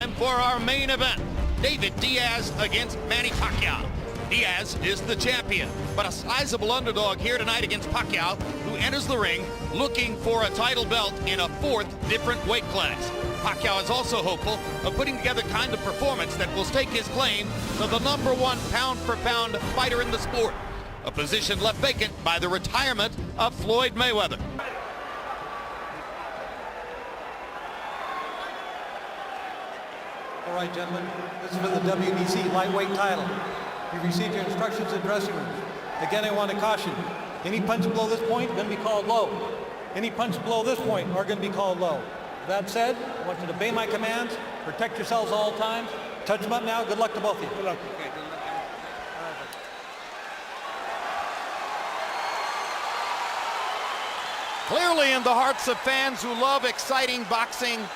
And for our main event, David Diaz against Manny Pacquiao. Diaz is the champion, but a sizable underdog here tonight against Pacquiao, who enters the ring looking for a title belt in a fourth different weight class. Pacquiao is also hopeful of putting together the kind of performance that will stake his claim to the #1 pound-for-pound fighter in the sport, a position left vacant by the retirement of Floyd Mayweather. All right, gentlemen, this is for the WBC lightweight title. You've received your instructions in the dressing room. Again, I want to caution, any punch below this point is going to be called low. Any punch below this point are going to be called low. That said, I want you to obey my commands, protect yourselves all times. Touch them up now. Good luck to both of you. Good luck. Okay, good luck. Clearly in the hearts of fans who love exciting boxing,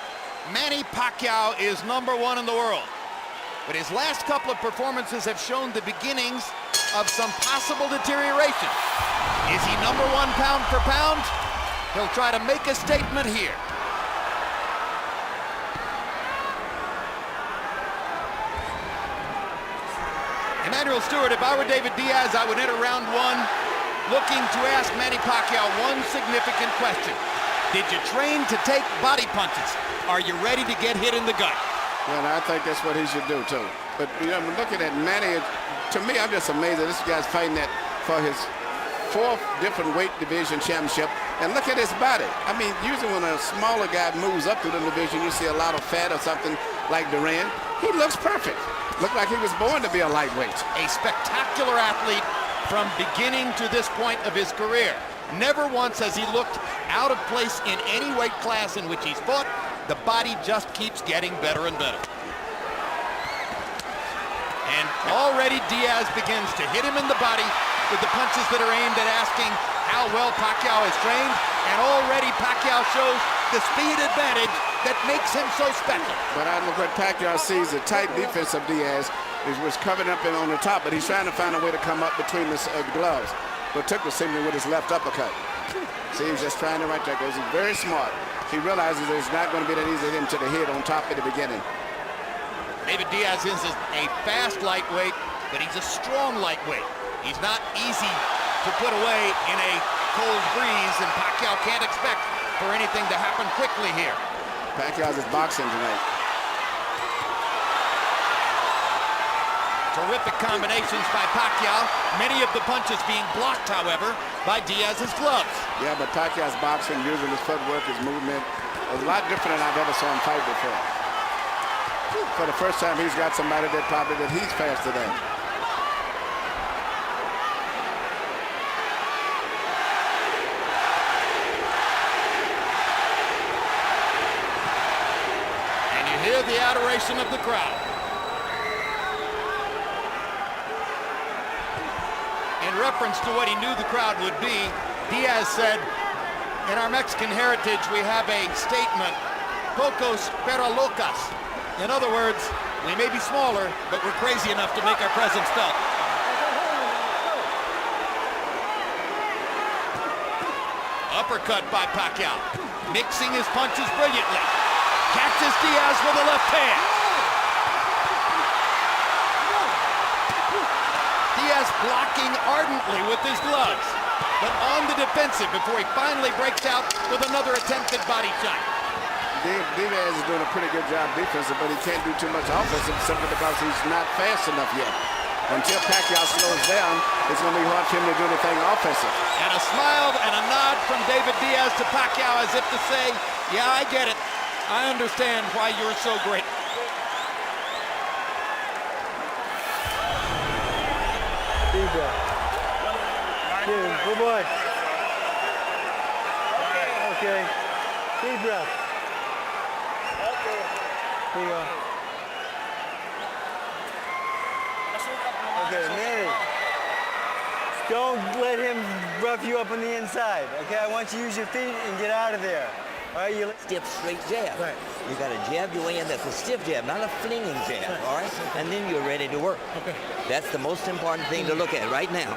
Manny Pacquiao is #1 in the world. But his last couple of performances have shown the beginnings of some possible deterioration. Is he #1 pound for pound? He'll try to make a statement here. Emmanuel Stewart, if I were David Diaz, I would enter round one looking to ask Manny Pacquiao one significant question. Did you train to take body punches? Are you ready to get hit in the gut? Well, I think that's what he should do, too. But, you know, looking at Manny, to me, I'm just amazed that this guy's fighting that for his 4th different weight division championship. And look at his body. I mean, usually when a smaller guy moves up through the division, you see a lot of fat or something like Durant. He looks perfect. Looked like he was born to be a lightweight. A spectacular athlete from beginning to this point of his career. Never once has he looked out of place in any weight class in which he's fought. The body just keeps getting better and better. And already Diaz begins to hit him in the body with the punches that are aimed at asking how well Pacquiao is trained. And already Pacquiao shows the speed advantage that makes him so special. But I look what Pacquiao sees, the tight defense of Diaz was covering up and on the top, but he's trying to find a way to come up between the gloves. But took the signal with his left uppercut. See, he's just trying to right there, because he's very smart. He realizes that it's not going to be that easy to hit him to the head on top at the beginning. David Diaz is a fast lightweight, but he's a strong lightweight. He's not easy to put away in a cold breeze, and Pacquiao can't expect for anything to happen quickly here. Pacquiao's is boxing tonight. Terrific combinations by Pacquiao. Many of the punches being blocked, however, by Diaz's gloves. Yeah, but Pacquiao's boxing, using his footwork, his movement, is a lot different than I've ever saw him fight before. For the first time, he's got somebody that he's faster than. And you hear the adoration of the crowd. In reference to what he knew the crowd would be, Diaz said, in our Mexican heritage, we have a statement, pocos pero locas. In other words, we may be smaller, but we're crazy enough to make our presence felt. Uppercut by Pacquiao, mixing his punches brilliantly. Catches Diaz with a left hand. Diaz blocking ardently with his gloves, but on the defensive before he finally breaks out with another attempted body shot. Diaz is doing a pretty good job defensive, but he can't do too much offensive simply because he's not fast enough yet. Until Pacquiao slows down, it's going to be hard for him to do anything offensive. And a smile and a nod from David Diaz to Pacquiao as if to say, yeah, I get it. I understand why you're so great. Deep breath. Good boy. Okay. Deep breath. Here you go. Okay, Manny. Don't let him rough you up on the inside. Okay, I want you to use your feet and get out of there. All right, you stiff, straight jab. Right. You got to jab your way in. That's a stiff jab, not a flinging jab. Right. All right, and then you're ready to work. Okay. That's the most important thing to look at right now.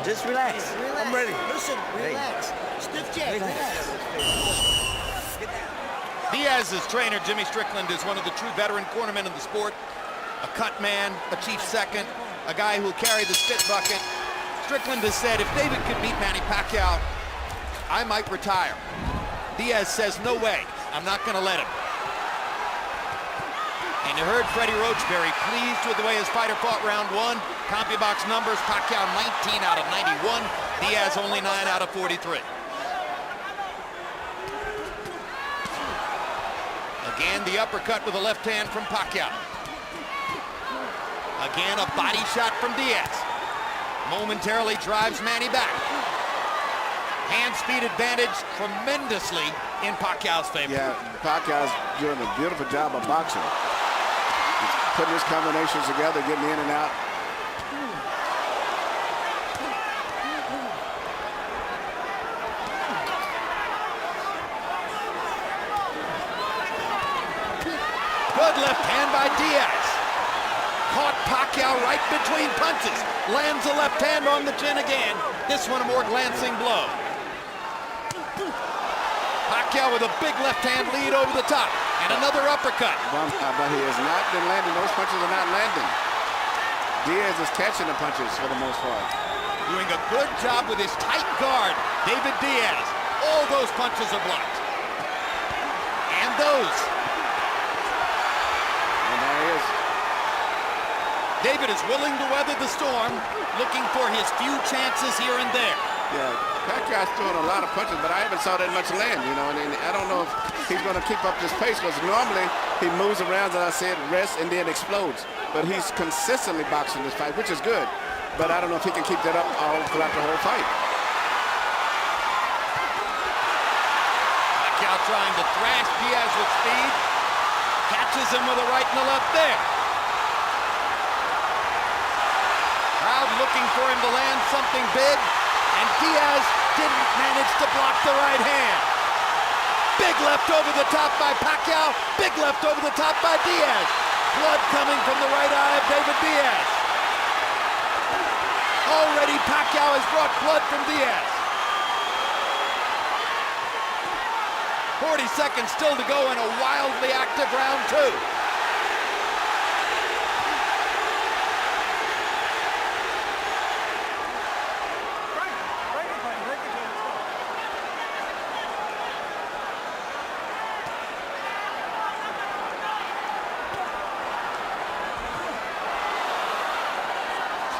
Just relax. I'm ready. Listen, relax. Stiff jab. Relax. Get down. Diaz's trainer, Jimmy Strickland, is one of the true veteran cornermen in the sport. A cut man, a chief second, a guy who'll carry the spit bucket. Strickland has said, if David could beat Manny Pacquiao, I might retire. Diaz says, no way, I'm not gonna let him. And you heard Freddie Roach very pleased with the way his fighter fought round one. CompuBox numbers, Pacquiao 19 out of 91, Diaz only 9 out of 43. Again, the uppercut with the left hand from Pacquiao. Again, a body shot from Diaz. Momentarily drives Manny back. Hand speed advantage tremendously in Pacquiao's favor. Yeah, Pacquiao's doing a beautiful job of boxing. He's putting his combinations together, getting in and out. Good left hand by Diaz. Caught Pacquiao right between punches. Lands a left hand on the chin again. This one a more glancing blow. Pacquiao with a big left hand lead over the top. And another uppercut. But he has not been landing. Those punches are not landing. Diaz is catching the punches for the most part. Doing a good job with his tight guard, David Diaz. All those punches are blocked. And those. And there he is. David is willing to weather the storm, looking for his few chances here and there. Yeah, Pacquiao's throwing a lot of punches, but I haven't saw that much land, you know, and I don't know if he's going to keep up this pace, because normally he moves around, as I said, rests, and then explodes. But he's consistently boxing this fight, which is good. But I don't know if he can keep that up all throughout the whole fight. Pacquiao trying to thrash Diaz with speed. Catches him with a right and a left there. Crowd looking for him to land something big, and Diaz didn't manage to block the right hand. Big left over the top by Pacquiao, big left over the top by Diaz. Blood coming from the right eye of David Diaz. Already Pacquiao has brought blood from Diaz. 40 seconds still to go in a wildly active round two.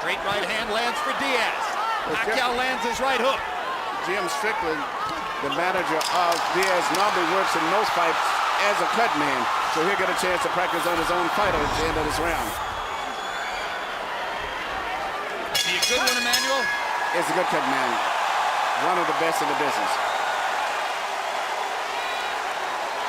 Straight right hand lands for Diaz. Pacquiao lands his right hook. Jim Strickland, the manager of Diaz, normally works in most fights as a cut man, so he'll get a chance to practice on his own fighter at the end of this round. Is he a good one, Emmanuel? It's a good cut man. One of the best in the business.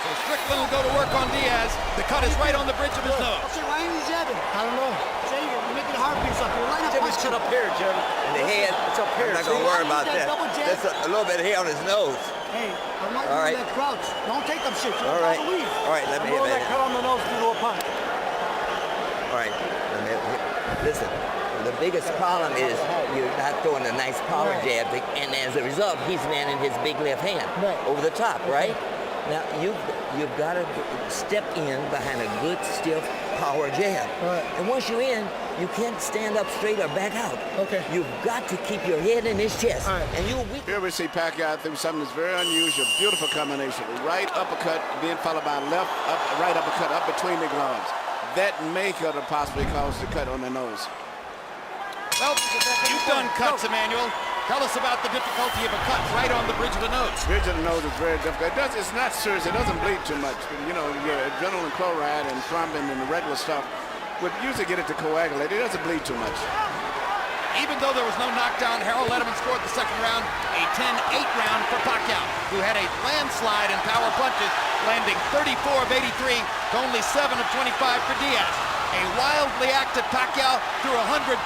So Strickland will go to work on Diaz. The cut is right on the bridge of his nose. Okay, why ain't he jabbing? I don't know. Say you're making a hard piece up here. Line up Jimmy's cut up here, Jim. In the head. It's up here. I'm not going to worry about that. That's a little bit of hair on his nose. Hey, I'm not doing that crouch. Don't take them shit. All right. All right, let me hit that. Cut on the nose through a punch. All right. Listen, the biggest problem is you're not throwing a nice power jab, and as a result, he's landing his big left hand over the top, right? Now, you've got to step in behind a good, stiff power jab. Right. And once you're in, you can't stand up straight or back out. Okay. You've got to keep your head in his chest. All right. And you'll weaken. Here we see Pacquiao do something that's very unusual, beautiful combination. Right uppercut, then followed by right uppercut up between the gloves. That may could have possibly caused the cut on the nose. Well, you've done cuts, Emmanuel. Tell us about the difficulty of a cut right on the bridge of the nose. Bridge of the nose is very difficult. It's not serious. It doesn't bleed too much. You know, your adrenaline chloride and thrombin and the regular stuff would usually get it to coagulate. It doesn't bleed too much. Even though there was no knockdown, Harold Letterman scored the second round, a 10-8 round for Pacquiao, who had a landslide in power punches, landing 34 of 83 to only 7 of 25 for Diaz. A wildly active Pacquiao threw 114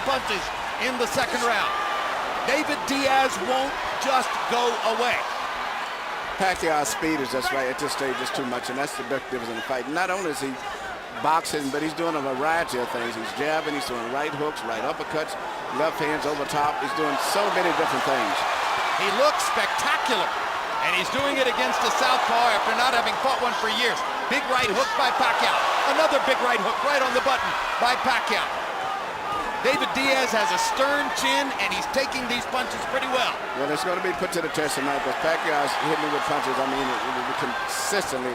punches in the second round. David Diaz won't just go away. Pacquiao's speed is just right at this stage, just too much, and that's the big difference in the fight. Not only is he boxing, but he's doing a variety of things. He's jabbing, he's doing right hooks, right uppercuts, left hands over top. He's doing so many different things. He looks spectacular. And he's doing it against a southpaw after not having fought one for years. Big right hook by Pacquiao. Another big right hook right on the button by Pacquiao. David Diaz has a stern chin, and he's taking these punches pretty well. Well, it's going to be put to the test tonight, but Pacquiao's hitting me with punches. I mean, consistently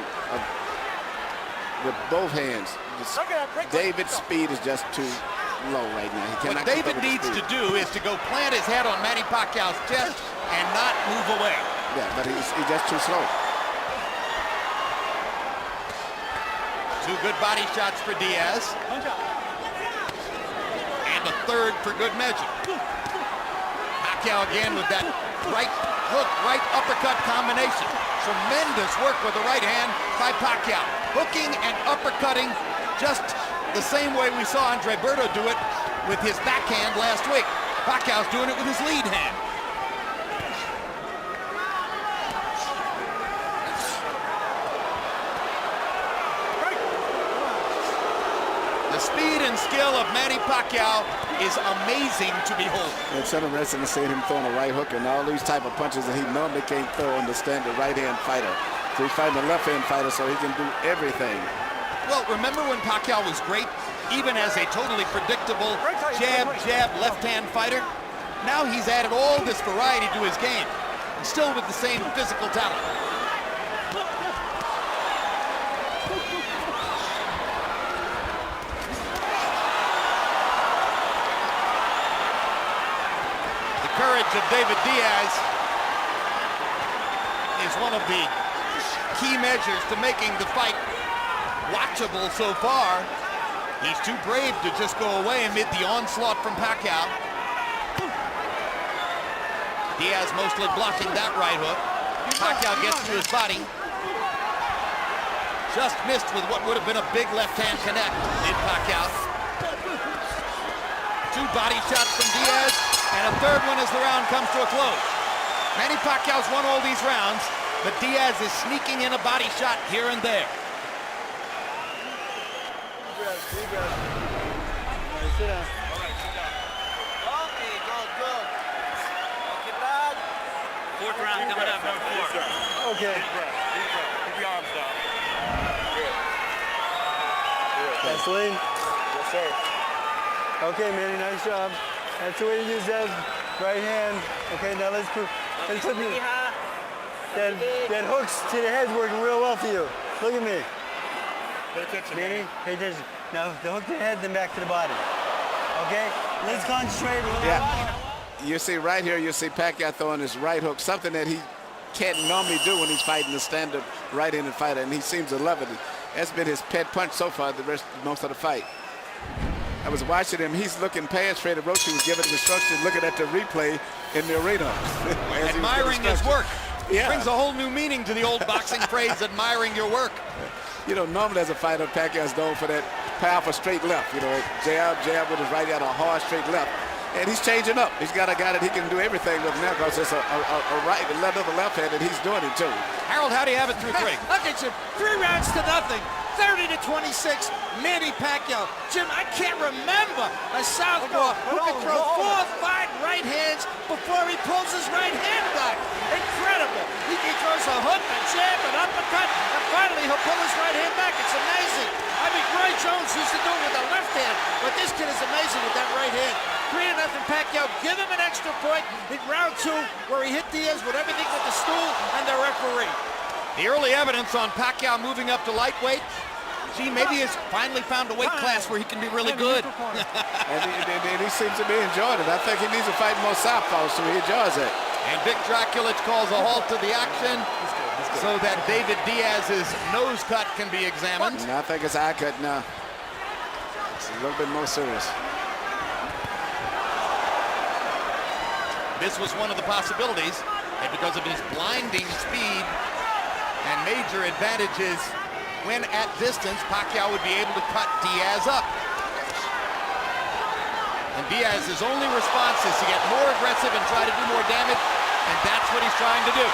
with both hands. David's speed is just too low right now. He cannot. What David needs to do is to go plant his head on Manny Pacquiao's chest and not move away. Yeah, but he's just too slow. Two good body shots for Diaz. And a third for good measure. Pacquiao again with that right hook, right uppercut combination. Tremendous work with the right hand by Pacquiao. Hooking and uppercutting just the same way we saw Andre Berto do it with his backhand last week. Pacquiao's doing it with his lead hand. The speed and skill of Manny Pacquiao is amazing to behold. And some interesting to see him throwing a right hook and all these type of punches that he normally can't throw on the standard right-hand fighter. So he's fighting a left-hand fighter, so he can do everything. Well, remember when Pacquiao was great, even as a totally predictable jab, left-hand fighter? Now he's added all this variety to his game, and still with the same physical talent. The courage of David Diaz is one of the key measures to making the fight watchable so far. He's too brave to just go away amid the onslaught from Pacquiao. Diaz mostly blocking that right hook. Pacquiao gets to his body. Just missed with what would have been a big left-hand connect in Pacquiao. Two body shots from Diaz, and a third one as the round comes to a close. Manny Pacquiao's won all these rounds, but Diaz is sneaking in a body shot here and there. Sit down. Fourth round coming up, number 4. Okay. Keep your arms down. Vaseline? Yes, sir. Okay, Manny, nice job. That's the way you use that right hand. Okay, now let's put me. That hooks to the head's working real well for you. Look at me. Pay attention, Manny, pay attention. Now, the hook to the head, then back to the body. Okay? Let's concentrate a little. Yeah. You see right here, you see Pacquiao throwing his right hook, something that he can't normally do when he's fighting the standard right-handed fighter, and he seems to love it. That's been his pet punch so far most of the fight. I was watching him. He's looking past Freddie Roach, who was giving him instructions, looking at the replay in the arena. Admiring his work. Yeah. Brings a whole new meaning to the old boxing phrase, admiring your work. You know, normally as a fighter, Pacquiao's known for that powerful straight left. You know, jab with his right hand, a hard straight left. And he's changing up. He's got a guy that he can do everything with now because it's a right, another left hand, and he's doing it too. Harold, how do you have it through 3? Look at you, 3 rounds to nothing. 30-26, Manny Pacquiao. Jim, I can't remember a southpaw who can throw 4 or 5 right hands before he pulls his right hand back. Incredible. He throws a hook, a jab, an uppercut, and finally he'll pull his right hand back. It's amazing. I mean, Roy Jones used to do it with a left hand, but this kid is amazing with that right hand. 3-0 Pacquiao. Give him an extra point in round 2 where he hit Diaz with everything with the stool and the referee. The early evidence on Pacquiao moving up to lightweight. Gee, maybe he's finally found a weight class where he can be really good. and he seems to be enjoying it. I think he needs to fight more southpaws, so he enjoys it. And Vic Draculich calls a halt to the action so that David Diaz's nose cut can be examined. And I think it's eye cut now. It's a little bit more serious. This was one of the possibilities, and because of his blinding speed and major advantages when at distance, Pacquiao would be able to cut Diaz up. And Diaz's only response is to get more aggressive and try to do more damage, and that's what he's trying to do,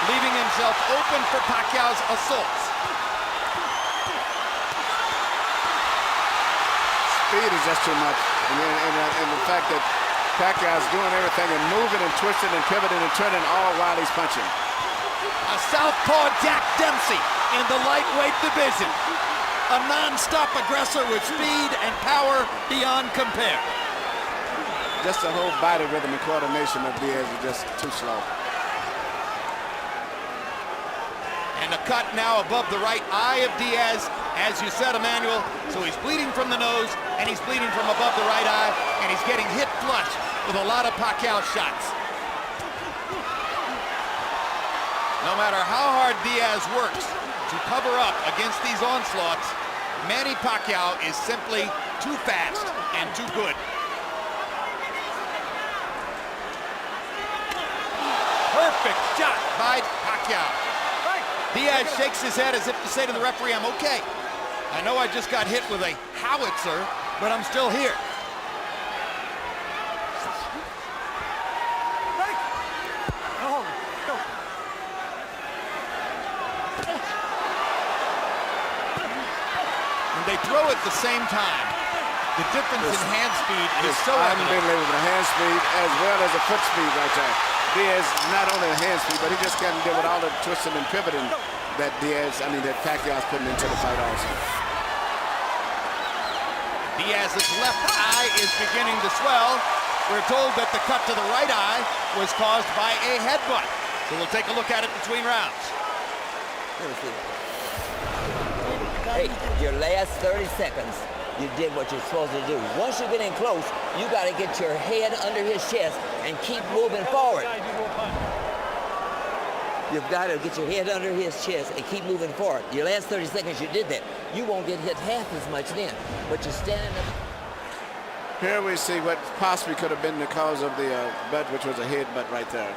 leaving himself open for Pacquiao's assaults. Speed is just too much, and the fact that Pacquiao's doing everything and moving and twisting and pivoting and turning all while he's punching. A southpaw Jack Dempsey in the lightweight division. A non-stop aggressor with speed and power beyond compare. Just the whole body rhythm and coordination of Diaz is just too slow. And a cut now above the right eye of Diaz, as you said, Emmanuel. So he's bleeding from the nose, and he's bleeding from above the right eye, and he's getting hit flush with a lot of Pacquiao shots. No matter how hard Diaz works to cover up against these onslaughts, Manny Pacquiao is simply too fast and too good. Perfect shot by Pacquiao. Diaz shakes his head as if to say to the referee, I'm okay. I know I just got hit with a howitzer, but I'm still here. And they throw at the same time. The difference in hand speed is so evident. Unbelievable with the hand speed as well as the foot speed right there. Diaz, not only the hand speed, but he just can't deal with all the twisting and pivoting that that Pacquiao's putting into the fight also. Diaz's left eye is beginning to swell. We're told that the cut to the right eye was caused by a headbutt. So we'll take a look at it between rounds. Hey, your last 30 seconds, you did what you're supposed to do. Once you get in close, you got to get your head under his chest and keep moving forward. You've got to get your head under his chest and keep moving forward. Your last 30 seconds, you did that. You won't get hit half as much then, but you're standing up. Here we see what possibly could have been the cause of the butt, which was a headbutt right there.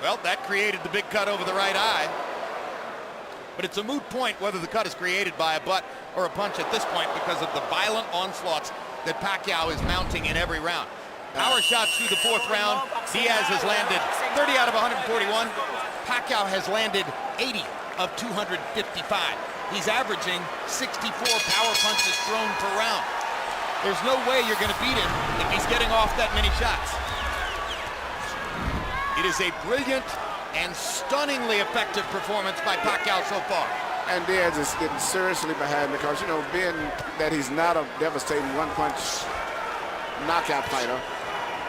Well, that created the big cut over the right eye. But it's a moot point whether the cut is created by a butt or a punch at this point because of the violent onslaughts that Pacquiao is mounting in every round. Power shots through the fourth round. Diaz has landed 30 out of 141. Pacquiao has landed 80 of 255. He's averaging 64 power punches thrown per round. There's no way you're going to beat him if he's getting off that many shots. It is a brilliant and stunningly effective performance by Pacquiao so far. And Diaz is getting seriously behind because, being that he's not a devastating one-punch knockout fighter,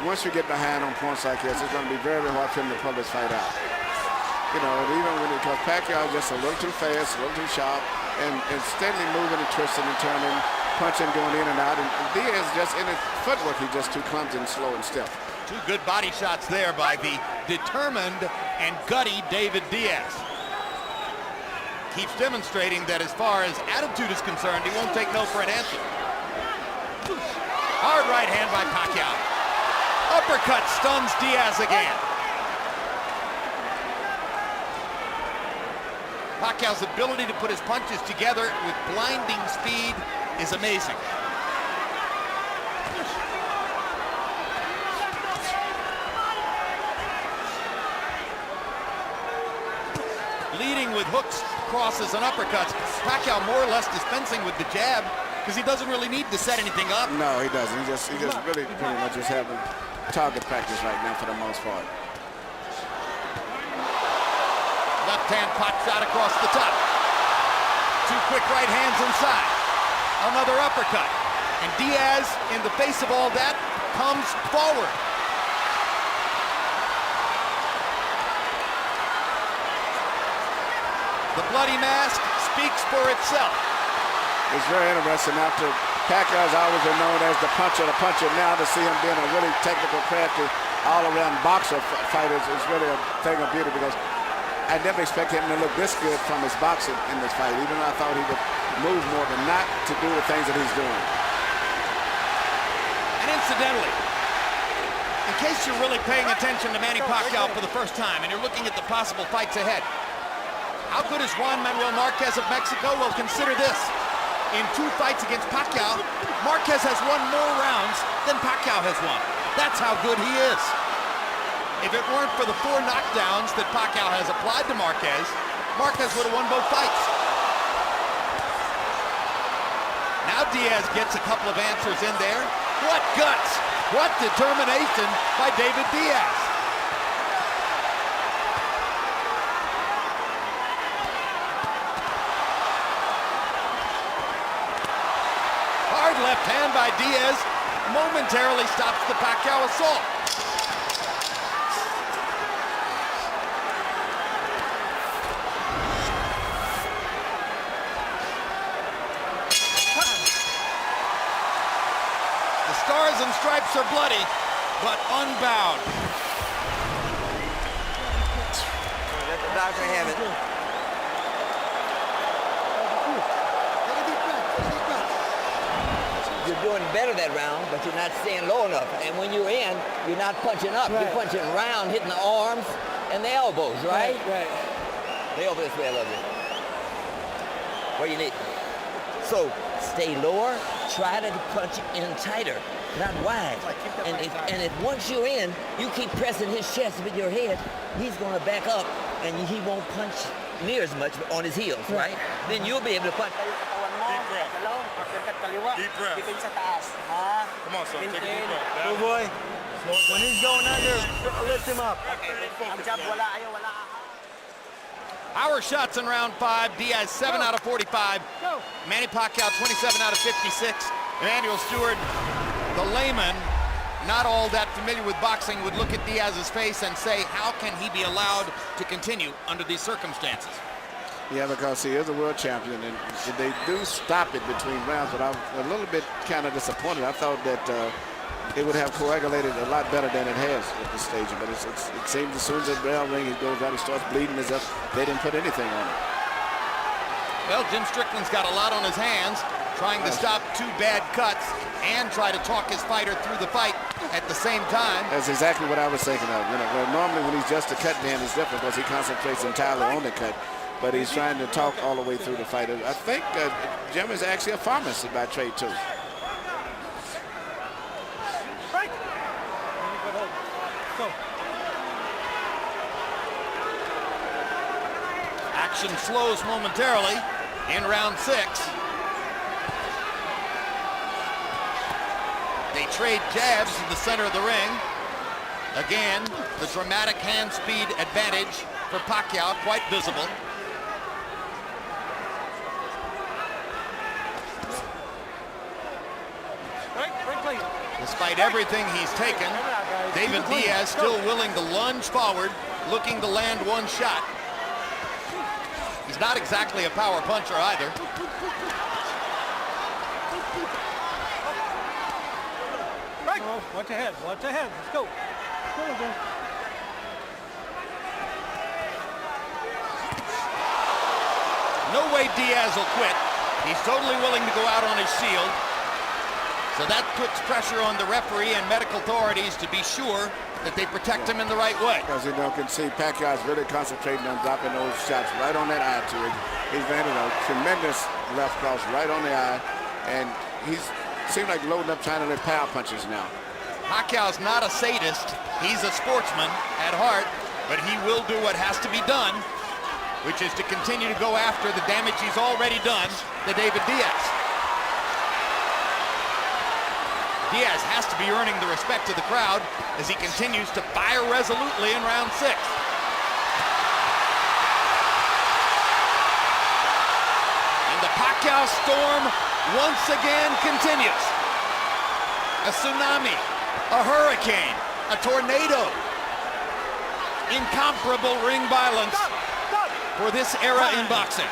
once you get behind on points like this, it's going to be very, very hard for him to pull this fight out. Because Pacquiao is just a little too fast, a little too sharp, and steadily moving and twisting and turning, punching, going in and out. And Diaz just, in his footwork, he's just too clumsy and slow and stiff. Two good body shots there by the determined and gutty David Diaz. Keeps demonstrating that as far as attitude is concerned, he won't take no for an answer. Hard right hand by Pacquiao. Uppercut stuns Diaz again. Pacquiao's ability to put his punches together with blinding speed is amazing. Leading with hooks, crosses, and uppercuts. Pacquiao more or less dispensing with the jab because he doesn't really need to set anything up. No, he doesn't. He just really pretty much just having target practice right now for the most part. Left hand pot shot across the top. Two quick right hands inside. Another uppercut. And Diaz, in the face of all that, comes forward. The bloody mask speaks for itself. It's very interesting. After Pacquiao's always been known as the puncher, now to see him being a really technical, crafty, all-around boxer fighter is really a thing of beauty because I never expected him to look this good from his boxing in this fight, even though I thought he would move more, but not to do the things that he's doing. And incidentally, in case you're really paying attention to Manny Pacquiao for the first time and you're looking at the possible fights ahead, how good is Juan Manuel Marquez of Mexico? Well, consider this. In 2 fights against Pacquiao, Marquez has won more rounds than Pacquiao has won. That's how good he is. If it weren't for the 4 knockdowns that Pacquiao has applied to Marquez, Marquez would have won both fights. Now Diaz gets a couple of answers in there. What guts! What determination by David Diaz. left hand by Diaz momentarily stops the Pacquiao assault. The stars and stripes are bloody, but unbowed. Let the doctor have it. You're doing better that round, but you're not staying low enough. And when you're in, you're not punching up. You're punching round, hitting the arms and the elbows, right? Right. Lay over this way, I love you. Where you need. So stay lower. Try to punch in tighter, not wide. And if once you're in, you keep pressing his chest with your head, he's going to back up, and he won't punch near as much on his heels, right? Then you'll be able to punch. Deep breath. Come on, son. Take a deep breath. Good boy. When he's going under, lift him up. Power shots in round 5. Diaz 7 out of 45. Manny Pacquiao 27 out of 56. Emmanuel Stewart, the layman, not all that familiar with boxing, would look at Diaz's face and say, how can he be allowed to continue under these circumstances? Yeah, because he is a world champion, and they do stop it between rounds, but I'm a little bit kind of disappointed. I thought that it would have coagulated a lot better than it has at this stage, but it seems as soon as the bell rings, he goes out, he starts bleeding as if they didn't put anything on it. Well, Jim Strickland's got a lot on his hands, trying to stop 2 bad cuts and try to talk his fighter through the fight at the same time. That's exactly what I was thinking of. You know, where normally when he's just a cut man, it's different because he concentrates entirely on the cut. But he's trying to talk all the way through the fight. I think Jim is actually a pharmacist by trade, too. Action slows momentarily in round 6. They trade jabs in the center of the ring. Again, the dramatic hand speed advantage for Pacquiao, quite visible. Despite everything he's taken, David Diaz still willing to lunge forward, looking to land one shot. He's not exactly a power puncher either. Watch ahead, watch ahead. Let's go. No way Diaz will quit. He's totally willing to go out on his shield. So that puts pressure on the referee and medical authorities to be sure that they protect him in the right way. Because you can see Pacquiao's really concentrating on dropping those shots right on that eye to it. He's landed a tremendous left cross right on the eye, and he's seems like loading up trying to let power punches now. Pacquiao's not a sadist. He's a sportsman at heart, but he will do what has to be done, which is to continue to go after the damage he's already done to David Diaz. Diaz has to be earning the respect of the crowd as he continues to fire resolutely in round 6. And the Pacquiao storm once again continues. A tsunami, a hurricane, a tornado. Incomparable ring violence for this era in boxing.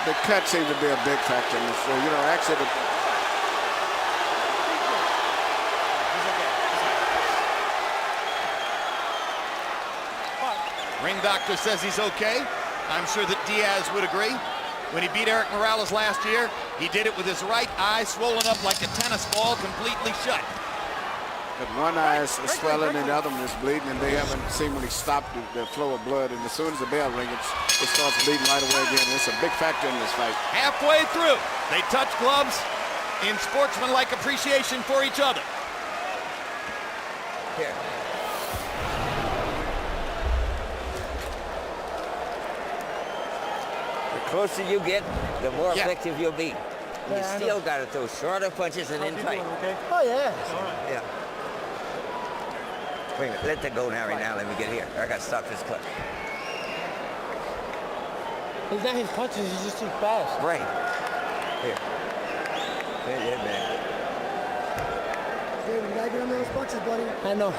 The cut seems to be a big factor in this. So, actually, Ring doctor says he's okay. I'm sure that Diaz would agree. When he beat Eric Morales last year, he did it with his right eye swollen up like a tennis ball, completely shut. But one eye is swelling and the other one is bleeding, and they haven't seemingly stopped the flow of blood. And as soon as the bell rings, it starts bleeding right away again. It's a big factor in this fight. Halfway through, they touch gloves in sportsmanlike appreciation for each other. Here. The closer you get, the more effective you'll be. You still got to throw shorter punches and then fight. Oh, yeah. Yeah. Wait a minute, let that go now, right now. Let me get here. I got to stop this cut. It's not his punches, he's just too fast. Right. Here. Yeah, man. David, you gotta get on those punches, buddy. I know.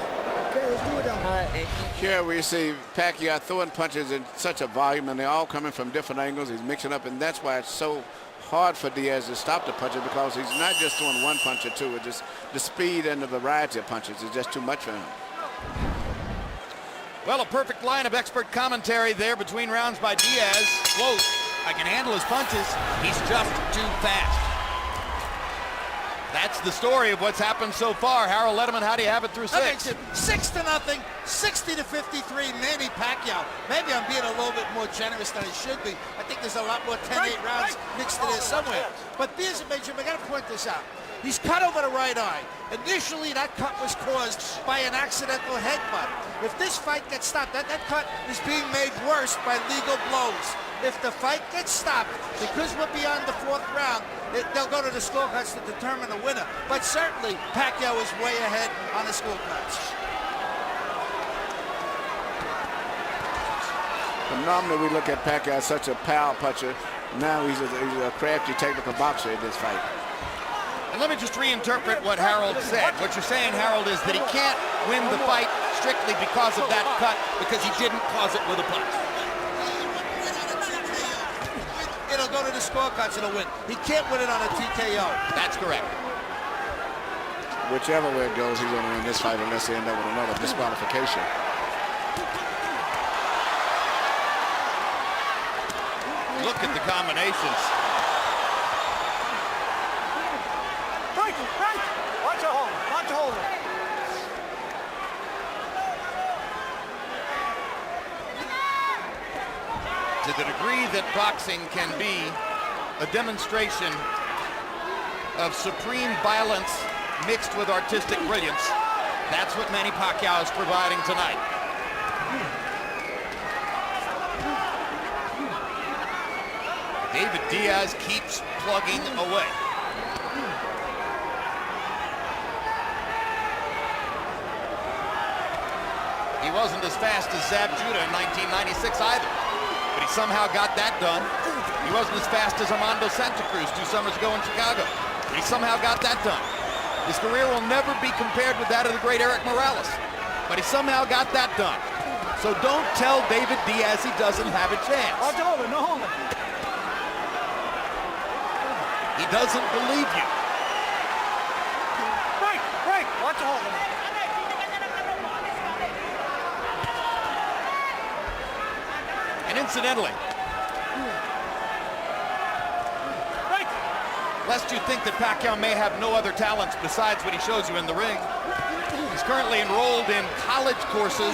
Okay, let's do it now. All right. Here we see Pacquiao throwing punches in such a volume, and they're all coming from different angles. He's mixing up, and that's why it's so hard for Diaz to stop the punches, because he's not just throwing one punch or two. It's just the speed and the variety of punches is just too much for him. Well, a perfect line of expert commentary there between rounds by Diaz. Quote, I can handle his punches. He's just too fast. That's the story of what's happened so far. Harold Letterman, how do you have it through six? 6-0, 60-53, Manny Pacquiao. Maybe I'm being a little bit more generous than I should be. I think there's a lot more 10-8 rounds mixed in there somewhere. But Diaz and Benjamin, I got to point this out. He's cut over the right eye. Initially, that cut was caused by an accidental headbutt. If this fight gets stopped, that cut is being made worse by legal blows. If the fight gets stopped, because we're beyond the 4th round, they'll go to the scorecards to determine the winner. But certainly, Pacquiao is way ahead on the scorecards. But normally we look at Pacquiao as such a power puncher. Now he's a crafty, technical boxer in this fight. And let me just reinterpret what Harold said. What you're saying, Harold, is that he can't win the fight strictly because of that cut, because he didn't cause it with a punch. It'll go to the scorecards and he'll win. He can't win it on a TKO. That's correct. Whichever way it goes, he's going to win this fight unless they end up with another disqualification. Look at the combinations. Right. Watch a hold. Watch a hold. To the degree that boxing can be a demonstration of supreme violence mixed with artistic brilliance, that's what Manny Pacquiao is providing tonight. David Diaz keeps plugging away. He wasn't as fast as Zab Judah in 1996 either, but he somehow got that done. He wasn't as fast as Armando Santa Cruz 2 summers ago in Chicago, but he somehow got that done. His career will never be compared with that of the great Eric Morales, but he somehow got that done. So don't tell David Diaz he doesn't have a chance. Watch over. No holding. He doesn't believe you. Right. Watch a hold. And incidentally, lest you think that Pacquiao may have no other talents besides what he shows you in the ring, he's currently enrolled in college courses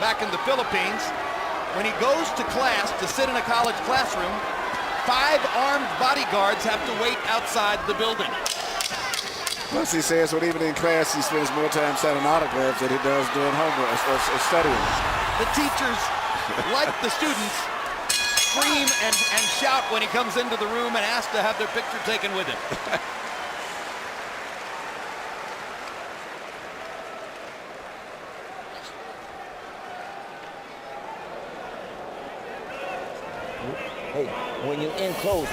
back in the Philippines. When he goes to class to sit in a college classroom, 5 armed bodyguards have to wait outside the building. Plus, he says when even in class, he spends more time signing autographs than he does doing homework or studying. The teachers, like the students, scream and shout when he comes into the room and ask to have their picture taken with him. Hey, when you're in close,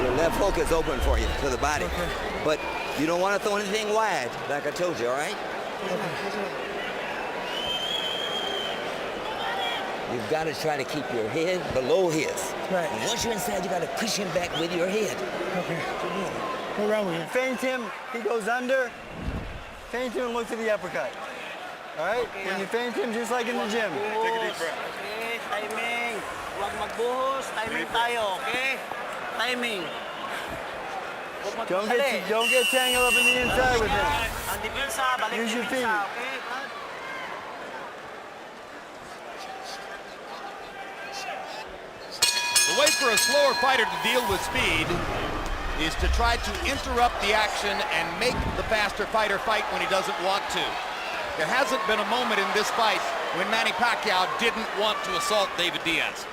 your left hook is open for you to the body. Okay. But you don't want to throw anything wide, like I told you, all right? You've got to try to keep your head below his. Right. And once you're inside, you got to push him back with your head. Okay. Go around with you. Feint him, he goes under. Feint him and look to the uppercut. All right? Okay. When you feint him, just like in the gym. Take a deep breath. Okay, timing. Huwag magbuhos. Timing tayo, okay? Timing. Huwag magmadali. Don't get tangled up in the inside with him. Ang depensa, balik Use your depensa, feet. okay? The way for a slower fighter to deal with speed is to try to interrupt the action and make the faster fighter fight when he doesn't want to. There hasn't been a moment in this fight when Manny Pacquiao didn't want to assault David Diaz.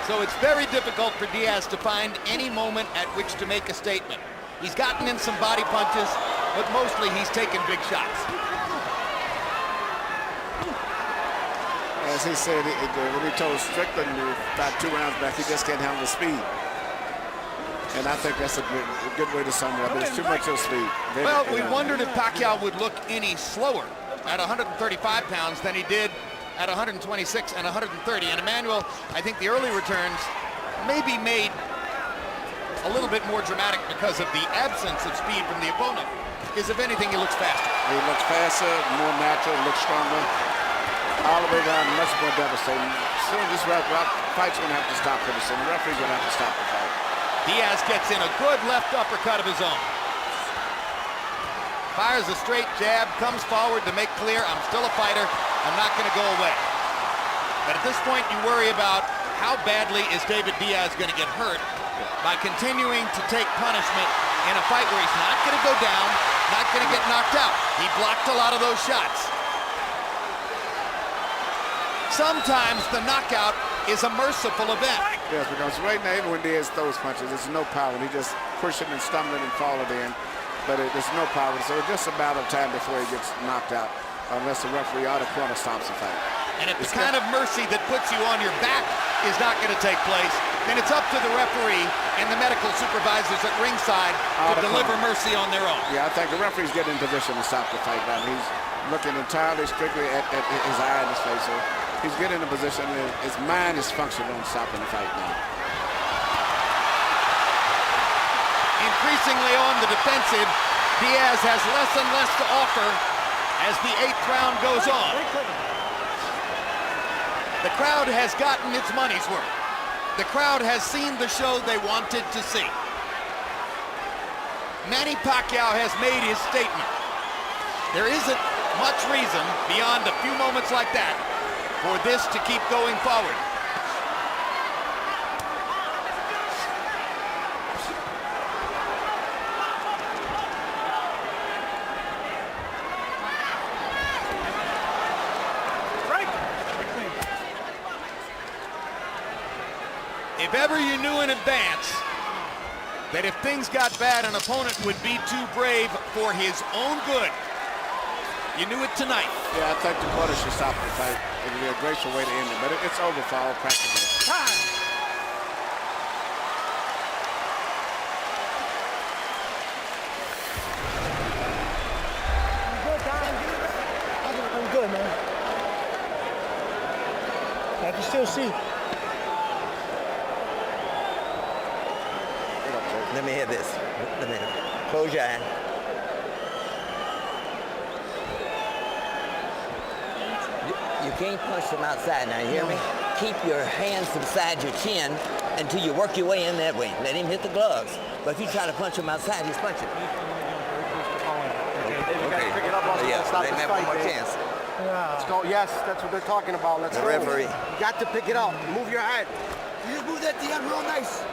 So it's very difficult for Diaz to find any moment at which to make a statement. He's gotten in some body punches, but mostly he's taken big shots. As he said, when he told Strickland about 2 rounds back, he just can't handle the speed. And I think that's a good way to sum it up. There's too much of speed. Well, we wondered if Pacquiao would look any slower at 135 pounds than he did at 126 and 130. And Emmanuel, I think the early returns may be made a little bit more dramatic because of the absence of speed from the opponent. Is, if anything, he looks faster. He looks faster, more natural, looks stronger. All the way down, much more devastating. Soon this fight's going to have to stop pretty soon. The referee's going to have to stop the fight. Diaz gets in a good left uppercut of his own. Fires a straight jab, comes forward to make clear, I'm still a fighter, I'm not going to go away. But at this point, you worry about how badly is David Diaz going to get hurt by continuing to take punishment in a fight where he's not going to go down, not going to get knocked out. He blocked a lot of those shots. Sometimes the knockout is a merciful event. Yes, because right now, even when Diaz throws punches, there's no power. He just pushing and stumbling and falling in, but there's no power. So it's just a matter of time before he gets knocked out, unless the referee or the corner stops the fight. And if the kind of mercy that puts you on your back is not going to take place, then it's up to the referee and the medical supervisors at ringside to deliver mercy on their own. Yeah, I think the referee's getting in position to stop the fight now. He's looking entirely strictly at his eye and his face. So he's getting in a position and his mind is functioning on stopping the fight now. Increasingly on the defensive, Diaz has less and less to offer as the 8th round goes on. The crowd has gotten its money's worth. The crowd has seen the show they wanted to see. Manny Pacquiao has made his statement. There isn't much reason beyond a few moments like that for this to keep going forward. If ever you knew in advance that if things got bad, an opponent would be too brave for his own good, you knew it tonight. Yeah, I think the corner should stop the fight. It would be a graceful way to end it, but it's over for all practical. Time. I'm good, man. I can still see. Let me hear this. Let me close your eye. You can't punch from outside. Now, you hear me? Keep your hands beside your chin until you work your way in that way. Let him hit the gloves. But if you try to punch him outside, he's punching. If you guys pick it up, also stop let him this have fight, one more man. chance. Let's go. Yes, that's what they're talking about. Let's The go. referee. You got to pick it up. Move your head. You just move that DM real nice.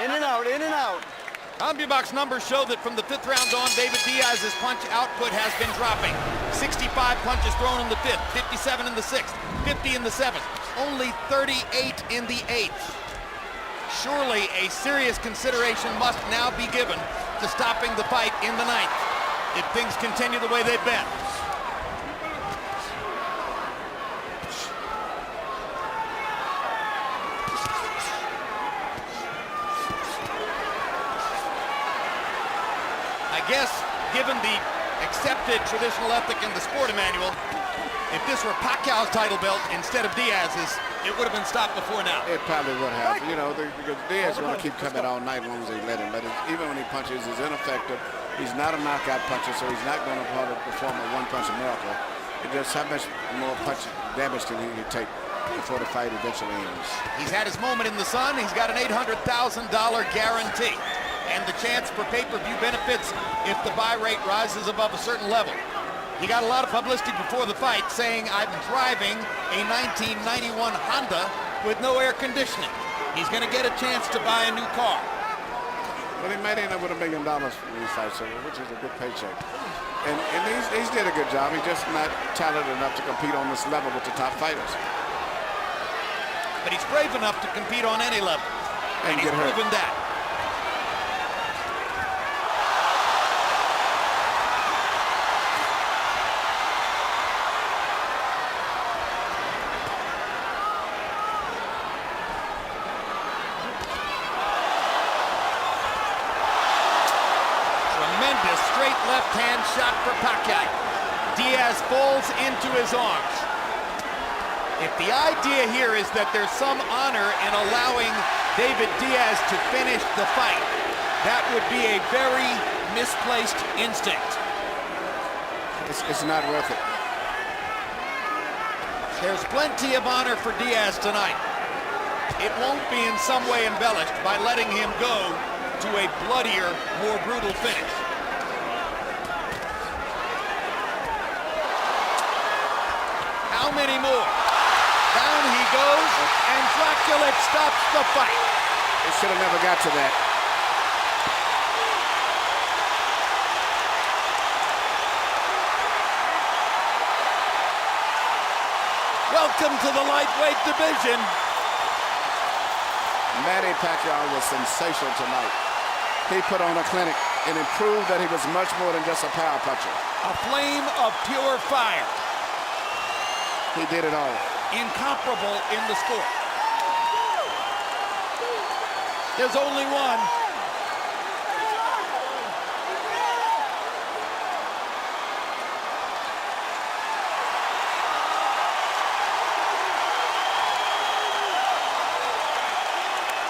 In and out, in and out. CompuBox numbers show that from the 5th round on, David Diaz's punch output has been dropping. 65 punches thrown in the 5th, 57 in the 6th, 50 in the 7th, only 38 in the 8th. Surely a serious consideration must now be given to stopping the fight in the 9th if things continue the way they've been. I guess, given the accepted traditional ethic in the sport, Emmanuel, if this were Pacquiao's title belt instead of Diaz's, it would have been stopped before now. It probably would have. You know, because Diaz is going to keep coming all night long as they let him. But even when he punches, he's ineffective. He's not a knockout puncher, so he's not going to perform a one-punch miracle. It just how much more punch damage can he take before the fight eventually ends. He's had his moment in the sun. He's got an $800,000 guarantee and the chance for pay-per-view benefits if the buy rate rises above a certain level. He got a lot of publicity before the fight saying, I'm driving a 1991 Honda with no air conditioning. He's going to get a chance to buy a new car. Well, he might end up with $1 million from these fights, which is a good paycheck. And he's did a good job. He's just not talented enough to compete on this level with the top fighters. But he's brave enough to compete on any level. And he's proven that. left-hand shot for Pacquiao. Diaz falls into his arms. If the idea here is that there's some honor in allowing David Diaz to finish the fight, that would be a very misplaced instinct. It's not worth it. There's plenty of honor for Diaz tonight. It won't be in some way embellished by letting him go to a bloodier, more brutal finish. How many more? Down he goes, and Liightwieght stops the fight. He should have never got to that. Welcome to the lightweight division. Manny Pacquiao was sensational tonight. He put on a clinic and it proved that he was much more than just a power puncher. A flame of pure fire. He did it all. Incomparable in the sport. There's only one.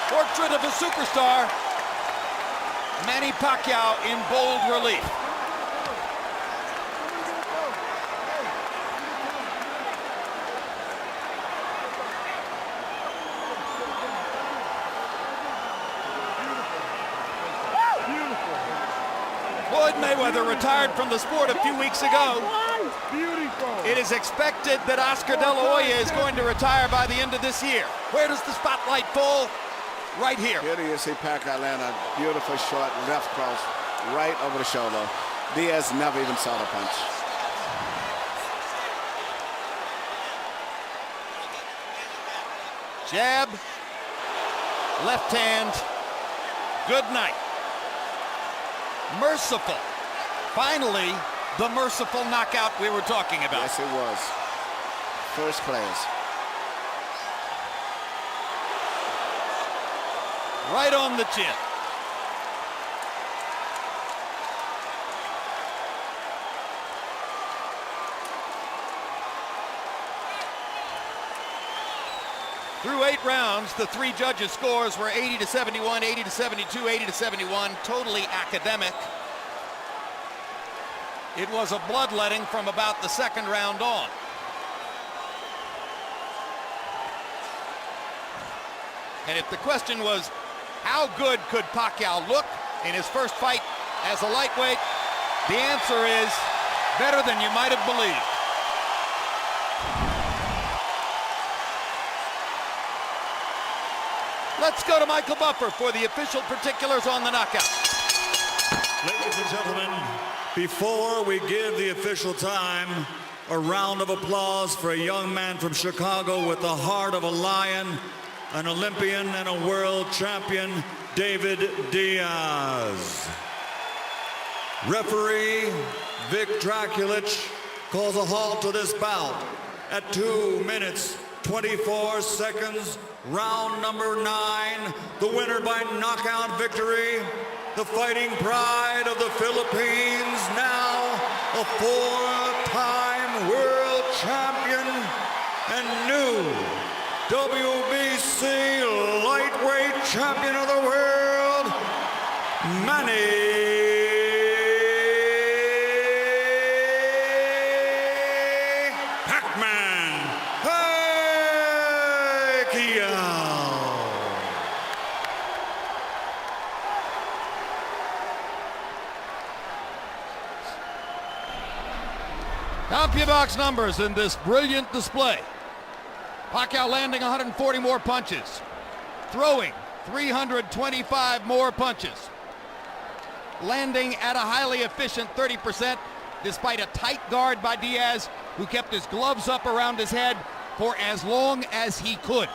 Portrait of a superstar, Manny Pacquiao in bold relief. Floyd Mayweather retired from the sport a few weeks ago. It is expected that Oscar De La Hoya is going to retire by the end of this year. Where does the spotlight fall? Right here. Here you see Pacquiao land a beautiful short left cross right over the shoulder. Diaz never even saw the punch. Jab, left hand, good night. Merciful. Finally, the merciful knockout we were talking about. Yes, it was. First class. Right on the chin. Through 8 rounds, the 3 judges' scores were 80-71, 80-72, 80-71, totally academic. It was a bloodletting from about the 2nd round on. And if the question was, how good could Pacquiao look in his first fight as a lightweight? The answer is better than you might have believed. Let's go to Michael Buffer for the official particulars on the knockout. Ladies and gentlemen, before we give the official time, a round of applause for a young man from Chicago with the heart of a lion, an Olympian and a world champion, David Diaz. Referee Vic Draculich calls a halt to this bout at 2 minutes, 24 seconds, round number 9. The winner by knockout victory, the fighting pride of the Philippines, now a 4-time world champion and new WBC lightweight champion of the world, Manny Pacquiao. CompuBox numbers in this brilliant display. Pacquiao landing 140 more punches, throwing 325 more punches, landing at a highly efficient 30% despite a tight guard by Diaz, who kept his gloves up around his head for as long as he could.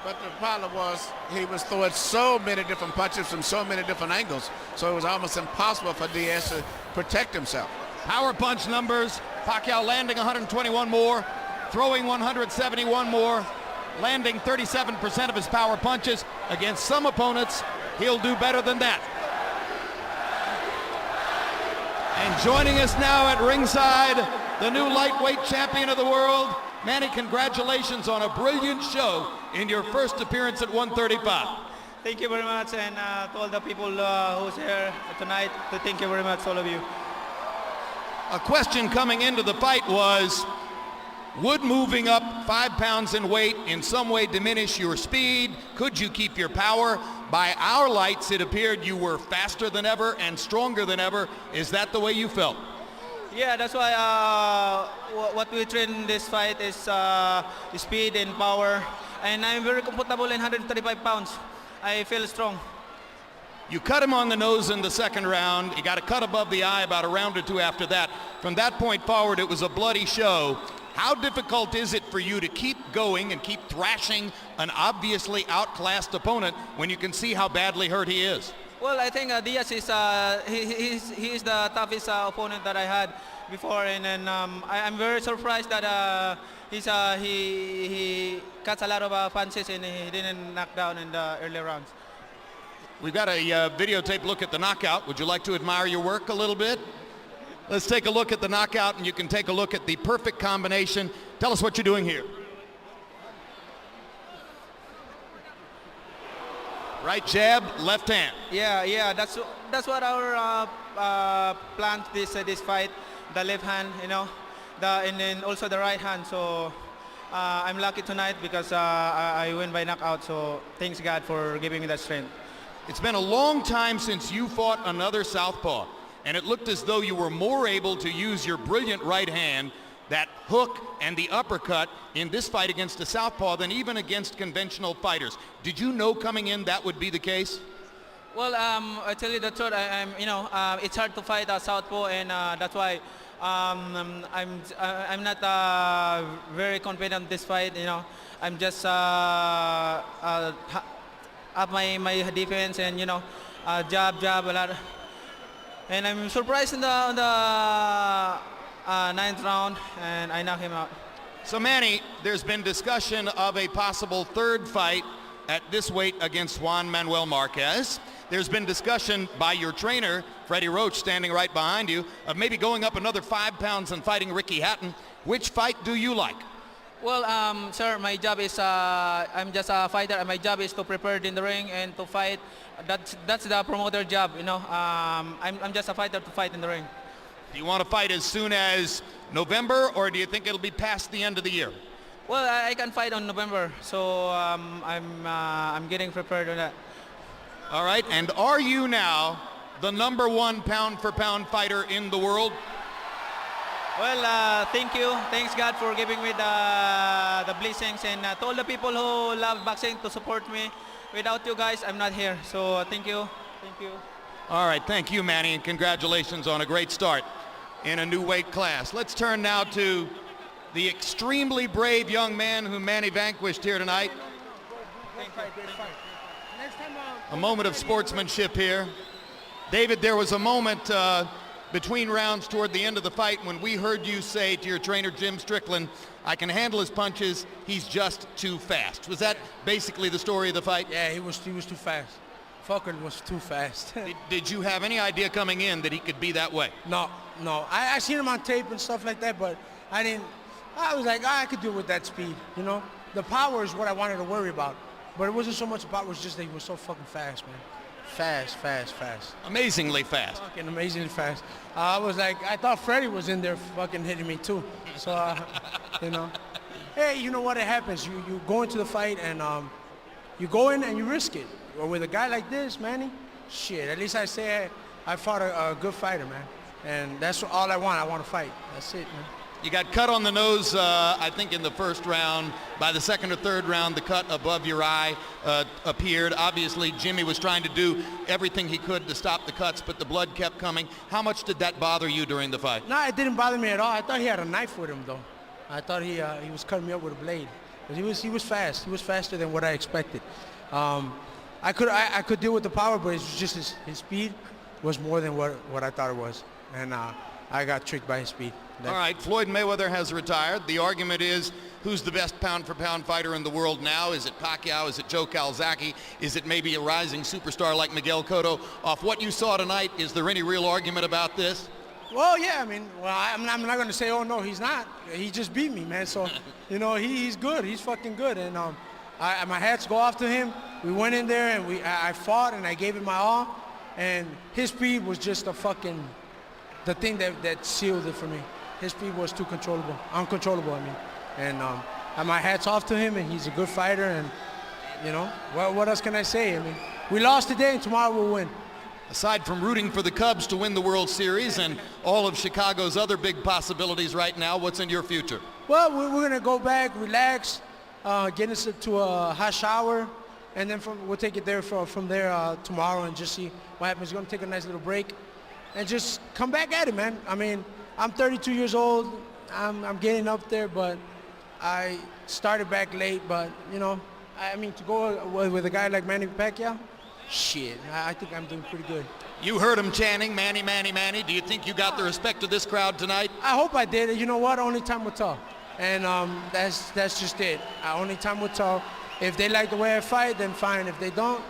But the problem was he was throwing so many different punches from so many different angles, so it was almost impossible for Diaz to protect himself. Power punch numbers, Pacquiao landing 121 more, throwing 171 more, landing 37% of his power punches. Against some opponents, he'll do better than that. And joining us now at ringside, the new lightweight champion of the world. Manny, congratulations on a brilliant show in your first appearance at 135. Thank you very much, and to all the people who's here tonight, thank you very much, all of you. A question coming into the fight was, would moving up 5 pounds in weight in some way diminish your speed? Could you keep your power? By our lights, it appeared you were faster than ever and stronger than ever. Is that the way you felt? Yeah, that's why what we train in this fight is speed and power. And I'm very comfortable in 135 pounds. I feel strong. You cut him on the nose in the second round. You got a cut above the eye about a round or two after that. From that point forward, it was a bloody show. How difficult is it for you to keep going and keep thrashing an obviously outclassed opponent when you can see how badly hurt he is? Well, I think Diaz is he is the toughest opponent that I had before, and then I'm very surprised that he cuts a lot of punches and he didn't knock down in the early rounds. We've got a videotape look at the knockout. Would you like to admire your work a little bit? Let's take a look at the knockout, and you can take a look at the perfect combination. Tell us what you're doing here. Right jab, left hand. Yeah, that's what our plan this fight. The left hand, you know, and then also the right hand. So I'm lucky tonight because I win by knockout. So thanks God for giving me that strength. It's been a long time since you fought another southpaw, and it looked as though you were more able to use your brilliant right hand, that hook and the uppercut in this fight against a southpaw than even against conventional fighters. Did you know coming in that would be the case? Well, I tell you the truth. It's hard to fight a southpaw, and that's why I'm not very confident in this fight. You know, I'm just up my defense, and you know, jab a lot. And I'm surprised in the 9th round, and I knock him out. So Manny, there's been discussion of a possible third fight at this weight against Juan Manuel Marquez. There's been discussion by your trainer, Freddie Roach, standing right behind you, of maybe going up another 5 pounds and fighting Ricky Hatton. Which fight do you like? Well, sir, my job is, I'm just a fighter, and my job is to prepare in the ring and to fight. That's the promoter job, you know. I'm just a fighter to fight in the ring. Do you want to fight as soon as November, or do you think it'll be past the end of the year? Well, I can fight on November, so I'm getting prepared on that. All right, and are you now the #1 pound-for-pound fighter in the world? Well, thank you. Thanks God for giving me the blessings, and to all the people who love boxing to support me. Without you guys, I'm not here. So thank you. Thank you. All right, thank you, Manny, and congratulations on a great start in a new weight class. Let's turn now to the extremely brave young man who Manny vanquished here tonight. A moment of sportsmanship here. David, there was a moment between rounds toward the end of the fight when we heard you say to your trainer, Jim Strickland, I can handle his punches, he's just too fast. Was that basically the story of the fight? Yeah, he was too fast. Fucker was too fast. Did you have any idea coming in that he could be that way? No. I seen him on tape and stuff like that, but I was like, I could do it with that speed, you know? The power is what I wanted to worry about. But it wasn't so much about, it was just that he was so fucking fast, man. Fast. Amazingly fast. Fucking amazingly fast. I was like, I thought Freddie was in there fucking hitting me too. So, you know. Hey, you know what, it happens. You go into the fight and you go in and you risk it. Or with a guy like this, Manny, shit, at least I say I fought a good fighter, man. And that's all I want. I want to fight. That's it, man. You got cut on the nose, I think, in the first round. By the second or third round, the cut above your eye appeared. Obviously, Jimmy was trying to do everything he could to stop the cuts, but the blood kept coming. How much did that bother you during the fight? No, it didn't bother me at all. I thought he had a knife with him, though. I thought he was cutting me up with a blade. But he was fast. He was faster than what I expected. I could deal with the power, but it's just his speed was more than what I thought it was. And I got tricked by his speed. All right, Floyd Mayweather has retired. The argument is, who's the best pound-for-pound fighter in the world now? Is it Pacquiao? Is it Joe Calzaghe? Is it maybe a rising superstar like Miguel Cotto? Off what you saw tonight, is there any real argument about this? Well, yeah, I mean, I'm not going to say, oh, no, he's not. He just beat me, man. So, you know, he's good. He's fucking good. And my hats go off to him. We went in there and I fought and I gave it my all. And his speed was just the thing that sealed it for me. His speed was too uncontrollable, I mean. And my hat's off to him, and he's a good fighter. And, you know, what else can I say? I mean, we lost today and tomorrow we'll win. Aside from rooting for the Cubs to win the World Series and all of Chicago's other big possibilities right now, what's in your future? Well, we're going to go back, relax, get us to a hot shower, and then we'll take it there from there tomorrow and just see what happens. We're going to take a nice little break and just come back at it, man. I mean, I'm 32 years old. I'm getting up there, but I started back late. But, you know, I mean, to go with a guy like Manny Pacquiao, shit, I think I'm doing pretty good. You heard him chanting, Manny, Manny, Manny. Do you think you got the respect of this crowd tonight? I hope I did. You know what? Only time will tell. And that's just it. Only time will tell. If they like the way I fight, then fine. If they don't,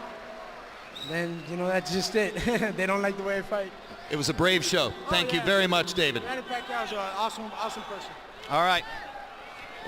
then, you know, that's just it. They don't like the way I fight. It was a brave show. Thank you very much, David. Manny Pacquiao is an awesome person. All right.